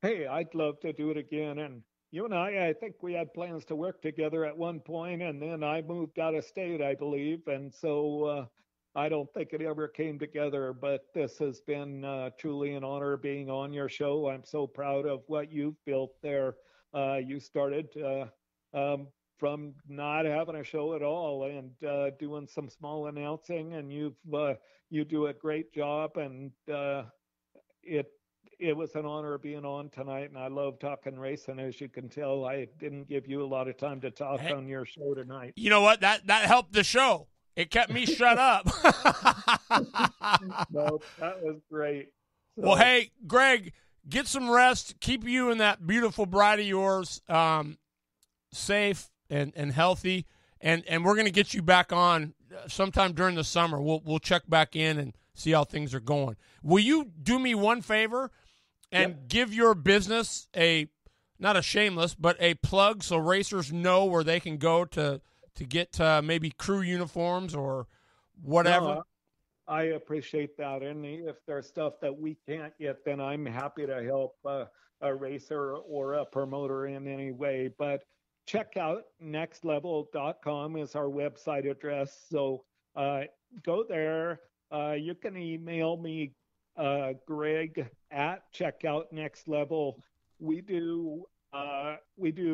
Hey, I'd love to do it again. And you and I think we had plans to work together at one point, and then I moved out of state, I believe. And so I don't think it ever came together, but this has been truly an honor being on your show. I'm so proud of what you've built there. You started from not having a show at all and doing some small announcing, and you do a great job. And it was an honor being on tonight, and I love talking racing. As you can tell, I didn't give you a lot of time to talk on your show tonight. You know what? That helped the show. It kept me shut up. No, that was great. So, well, hey, Greg, get some rest. Keep you and that beautiful bride of yours safe and healthy, and we're going to get you back on sometime during the summer. We'll check back in and see how things are going. Will you do me one favor and give your business not a shameless, but a plug so racers know where they can go to get maybe crew uniforms or whatever? No, I appreciate that. And if there's stuff that we can't get, then I'm happy to help. a racer or a promoter in any way. But check out nextlevel.com is our website address. So go there. You can email me, Greg at Checkout Next Level. We do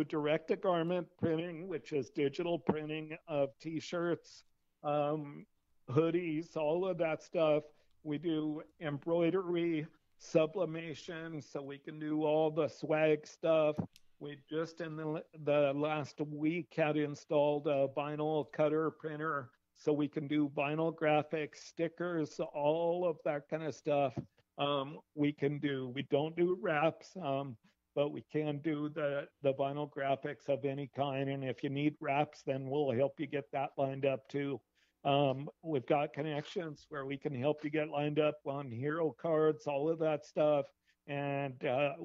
direct-to-garment printing, which is digital printing of T-shirts, hoodies, all of that stuff. We do embroidery, sublimation, so we can do all the swag stuff. We just in the last week had installed a vinyl cutter printer, so we can do vinyl graphics, stickers, all of that kind of stuff. We can do. We don't do wraps, but we can do the vinyl graphics of any kind. And if you need wraps, then we'll help you get that lined up too. We've got connections where we can help you get lined up on hero cards, all of that stuff. And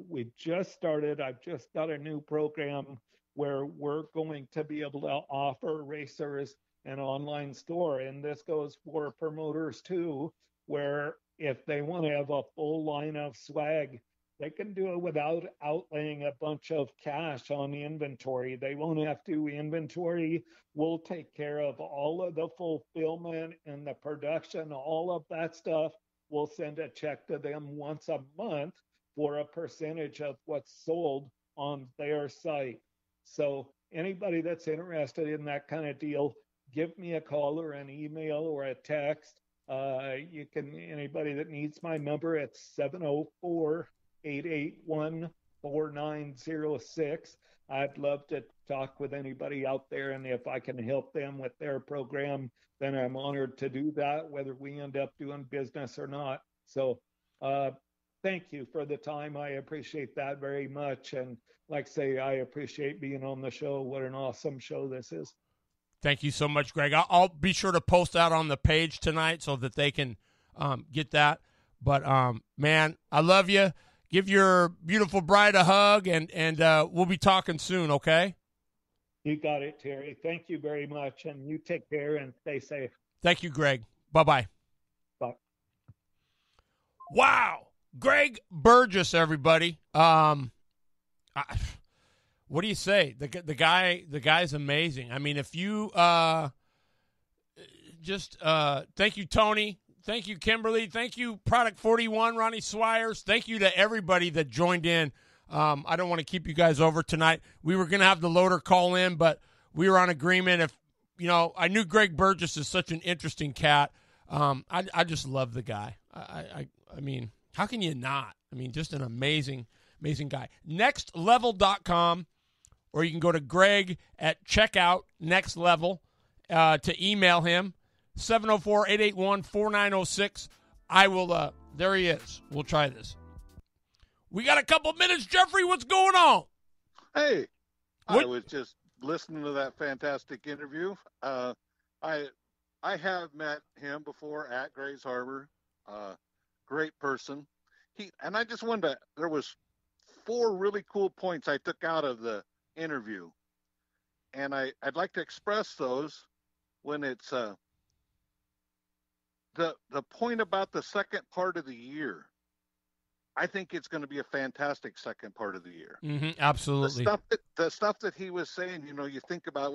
we just started. I've just got a new program where we're going to be able to offer racers an online store. And this goes for promoters too, where if they want to have a full line of swag, they can do it without outlaying a bunch of cash on the inventory. They won't have to inventory. We'll take care of all of the fulfillment and the production, all of that stuff. We'll send a check to them once a month for a percentage of what's sold on their site. So anybody that's interested in that kind of deal, give me a call or an email or a text. Anybody that needs my number, it's 704-881-4906. I'd love to talk with anybody out there, and if I can help them with their program, then I'm honored to do that, whether we end up doing business or not. So thank you for the time. I appreciate that very much. And like I say, I appreciate being on the show. What an awesome show this is. Thank you so much, Greg. I'll be sure to post that on the page tonight so that they can get that. But, man, I love you. Give your beautiful bride a hug, and we'll be talking soon, okay? You got it, Terry. Thank you very much, and you take care and stay safe. Thank you, Greg. Bye-bye. Bye. Wow. Greg Burgess, everybody. What do you say? The guy's amazing. I mean, if you thank you, Tony. Thank you, Kimberly. Thank you, Product 41, Ronnie Swires. Thank you to everybody that joined in. I don't want to keep you guys over tonight. We were going to have the loader call in, but we were on agreement. If I knew Greg Burgess is such an interesting cat. I just love the guy. I mean, how can you not? I mean, just an amazing guy. Nextlevel.com, or you can go to Greg at Checkout Next Level to email him. 704-881-4906. I will, there he is. We'll try this. We got a couple minutes, Jeffrey. What's going on? Hey, I was just listening to that fantastic interview. I have met him before at Grays Harbor. Great person. And I just wanted to, there was 4 really cool points I took out of the interview. And I'd like to express those when it's, the point about the second part of the year. I think it's going to be a fantastic second part of the year. Mm-hmm, absolutely. The stuff that he was saying, you think about,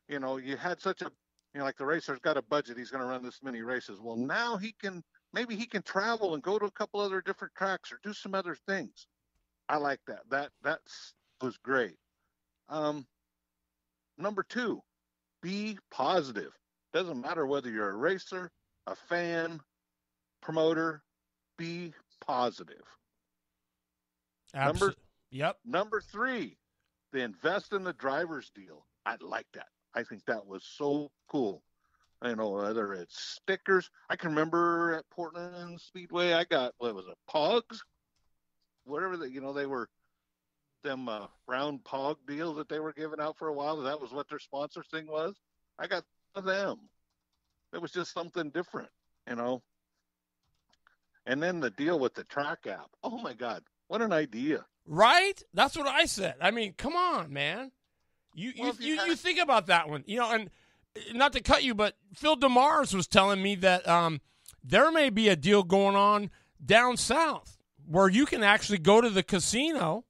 you had such a, like the racer's got a budget, he's going to run this many races. Well, now maybe he can travel and go to a couple other different tracks or do some other things. I like that. That was great. Number 2, be positive. Doesn't matter whether you're a racer, a fan, promoter, be positive. Number 3, the invest in the driver's deal. I like that. I think that was so cool. Whether it's stickers. I can remember at Portland Speedway, I got, Pogs? Whatever they were, them round Pog deals that they were giving out for a while. That was what their sponsor thing was. I got them. It was just something different, And then the deal with the track app. Oh, my God. What an idea. Right? That's what I said. I mean, come on, man. You think about that one. And not to cut you, but Phil DeMars was telling me that there may be a deal going on down south where you can actually go to the casino.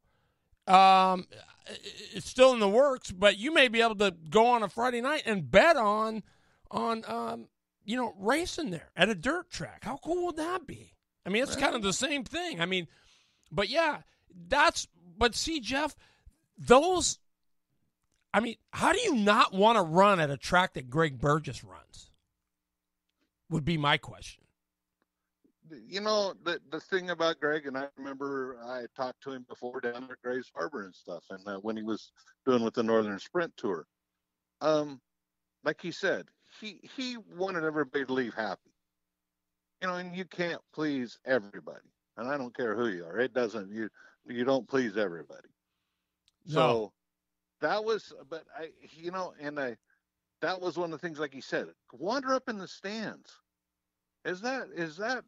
It's still in the works, but you may be able to go on a Friday night and bet on racing there at a dirt track. How cool would that be? I mean, it's kind of the same thing. I mean, but yeah, but see, Jeff, those, I mean, how do you not want to run at a track that Greg Burgess runs? Would be my question. You know, the thing about Greg, and I remember I talked to him before down at Grays Harbor and stuff, and when he was doing with the Northern Sprint Tour, like he said, he wanted everybody to leave happy. You know, and you can't please everybody, and I don't care who you are. It doesn't, you don't please everybody. No. So that was, but that was one of the things, like he said, wander up in the stands. Is that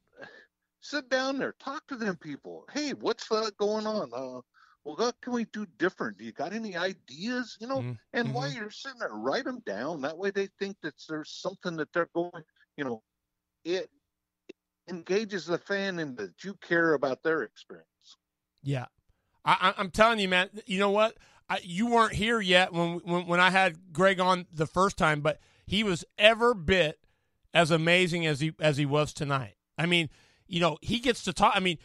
sit down there, talk to them people. Hey, what's going on? Well, what can we do different? Do you got any ideas? You know, and while you're sitting there, write them down. That way they think that there's something that they're going, you know, it engages the fan in that you care about their experience. Yeah. I'm telling you, man, you know what? You weren't here yet when I had Greg on the first time, but he was every bit as amazing as he was tonight. I mean, you know, he gets to talk. I mean,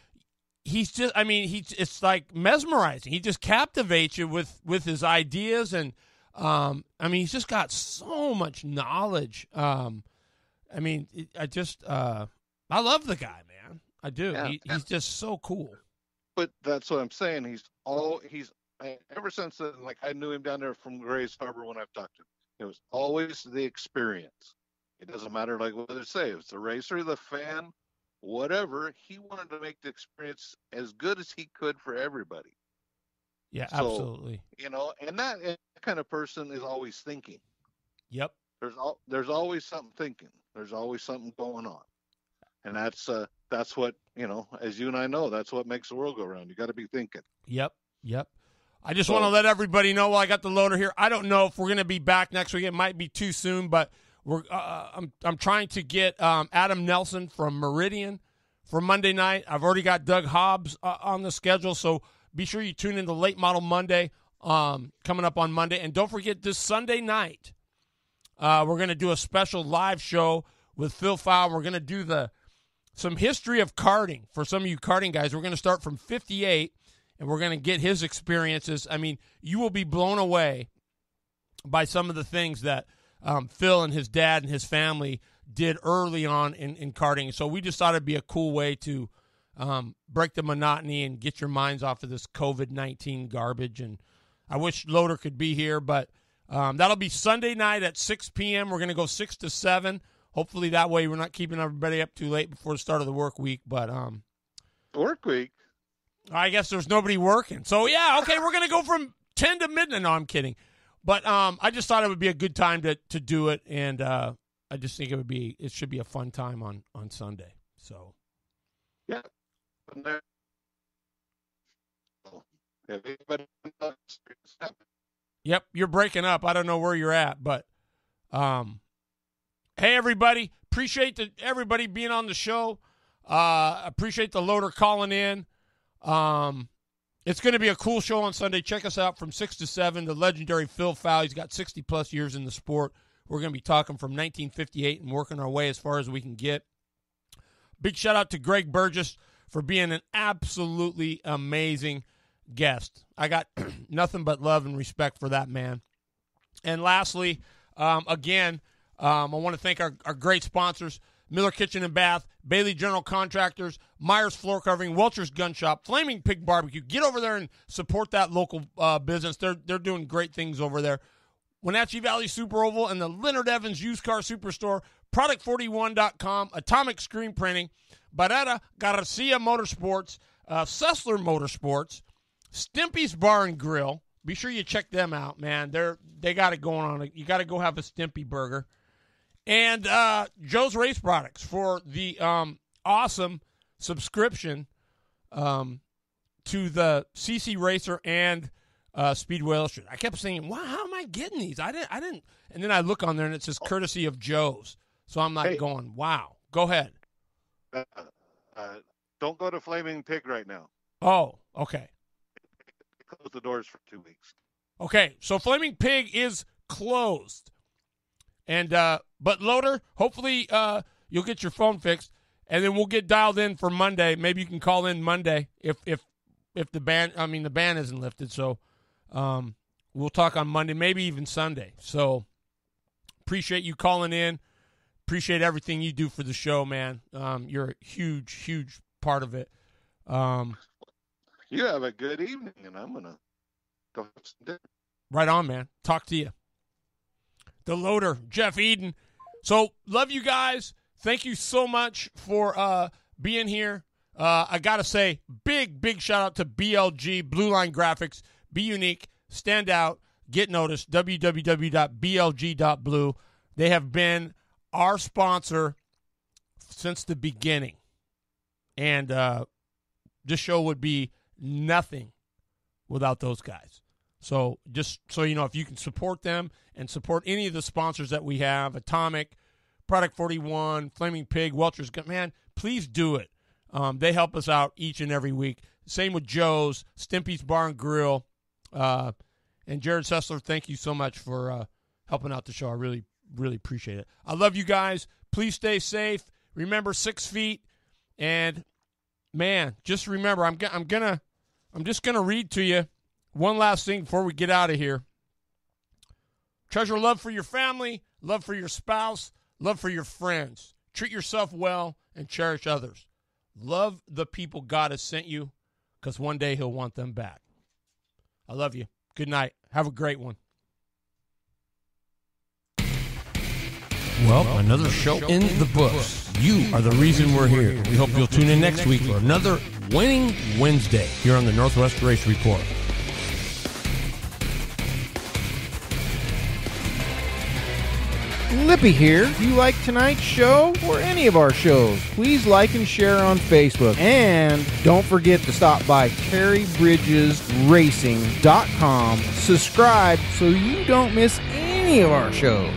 it's like mesmerizing. He just captivates you with his ideas, and I mean, he's just got so much knowledge. I mean, I love the guy, man. I do. Yeah, he's just so cool. But that's what I'm saying. Ever since then, like I knew him down there from Grays Harbor when I've talked to him. It was always the experience. It doesn't matter like what they say. If it's the racer, the fan, whatever. He wanted to make the experience as good as he could for everybody. Yeah, So, absolutely. You know, and that kind of person is always thinking. Yep. There's always something thinking. There's always something going on. And that's what, you know, as you and I know, that's what makes the world go round. You got to be thinking. Yep. I just want to let everybody know while I got the loader here. I don't know if we're going to be back next week. It might be too soon, but I'm trying to get Adam Nelson from Meridian for Monday night. I've already got Doug Hobbs on the schedule, so be sure you tune into Late Model Monday coming up on Monday. And don't forget this Sunday night, we're going to do a special live show with Phil Fowl. We're going to do some history of karting for some of you karting guys. We're going to start from 58, and we're going to get his experiences. I mean, you will be blown away by some of the things that Phil and his dad and his family did early on in karting. So we just thought it'd be a cool way to break the monotony and get your minds off of this COVID-19 garbage. And I wish Loader could be here, but that'll be Sunday night at 6 p.m. We're going to go 6 to 7. Hopefully that way we're not keeping everybody up too late before the start of the work week. But Work week? I guess there's nobody working. So, yeah, okay, we're going to go from 10 to midnight. No, I'm kidding. But I just thought it would be a good time to do it, and I just think it should be a fun time on Sunday. So, yeah. Yep, you're breaking up. I don't know where you're at, but hey everybody, appreciate everybody being on the show. Appreciate the loader calling in. It's going to be a cool show on Sunday. Check us out from 6 to 7. The legendary Phil Fowl. He's got 60-plus years in the sport. We're going to be talking from 1958 and working our way as far as we can get. Big shout-out to Greg Burgess for being an absolutely amazing guest. I got nothing but love and respect for that man. And lastly, again, I want to thank our great sponsors, Miller Kitchen and Bath, Bailey General Contractors, Myers Floor Covering, Welcher's Gun Shop, Flaming Pig Barbecue. Get over there and support that local business. They're doing great things over there. Wenatchee Valley Super Oval and the Leonard Evans Used Car Superstore, Product41.com, Atomic Screen Printing, Barrera Garcia Motorsports, Sessler Motorsports, Stimpy's Bar and Grill. Be sure you check them out, man. They got it going on. You got to go have a Stimpy burger. And Joe's Race Products for the awesome subscription to the CC Racer and Speedway Illustrated. I kept saying, wow, how am I getting these? I didn't. And then I look on there, and it says courtesy of Joe's. So I'm like going, wow. Go ahead. Don't go to Flaming Pig right now. Oh, okay. Close the doors for 2 weeks. Okay, so Flaming Pig is closed. And but Loader, hopefully you'll get your phone fixed, and then we'll get dialed in for Monday. Maybe you can call in Monday if the ban isn't lifted. So we'll talk on Monday, maybe even Sunday. So appreciate you calling in. Appreciate everything you do for the show, man. You're a huge, huge part of it. You have a good evening, and I'm gonna go have some dinner. Right on, man. Talk to you. The Loader, Jeff Eden. So, love you guys. Thank you so much for being here. I got to say, big shout out to BLG, Blue Line Graphics. Be unique, stand out, get noticed. www.blg.blue. They have been our sponsor since the beginning. And this show would be nothing without those guys. So just so you know, if you can support them and support any of the sponsors that we have, Atomic, Product 41, Flaming Pig, Welcher's Gun, man, please do it. They help us out each and every week. Same with Joe's, Stimpy's Bar and Grill. And Jared Sessler, thank you so much for helping out the show. I really, really appreciate it. I love you guys. Please stay safe. Remember 6 feet. And, man, just remember, I'm just gonna read to you one last thing before we get out of here. Treasure love for your family, love for your spouse, love for your friends. Treat yourself well and cherish others. Love the people God has sent you, because one day he'll want them back. I love you. Good night. Have a great one. Well, another show in the books. You are the reason we're here. We hope you'll tune in next week for another Winning Wednesday here on the Northwest Race Report. Lippy here. If you like tonight's show or any of our shows, please like and share on Facebook. And don't forget to stop by TerryBridgesRacing.com. Subscribe so you don't miss any of our shows.